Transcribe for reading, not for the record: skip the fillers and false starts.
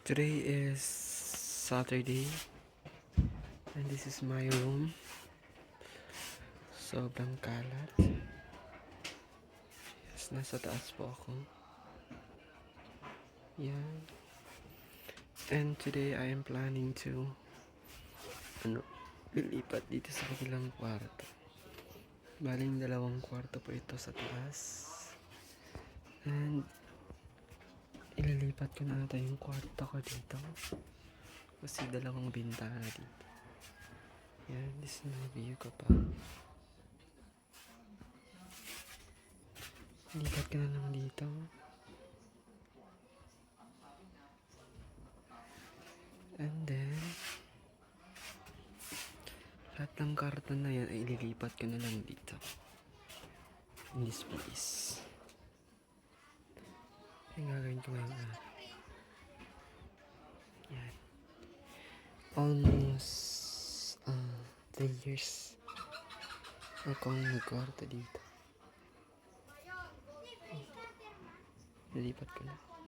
Today is Saturday and this is my room. Sobrang kalat. Yes, nasa taas po ako. Yan. And today I am planning to lilipat dito sa kabilang kwarto. Baling 2 kwarto po ito sa taas. And ililipat ko na ata yung kwarto ko dito. Kasi 2 bintana dito. Yan, this is my view ko pa. Lipat ka na lang dito. And then, lahat ng karton na yan ay ililipat ko na lang dito. In this place. Yung gagawin ko ngayong araw. Yan. Almost 3 years akong nagkwarto dito. Nilipat ko na.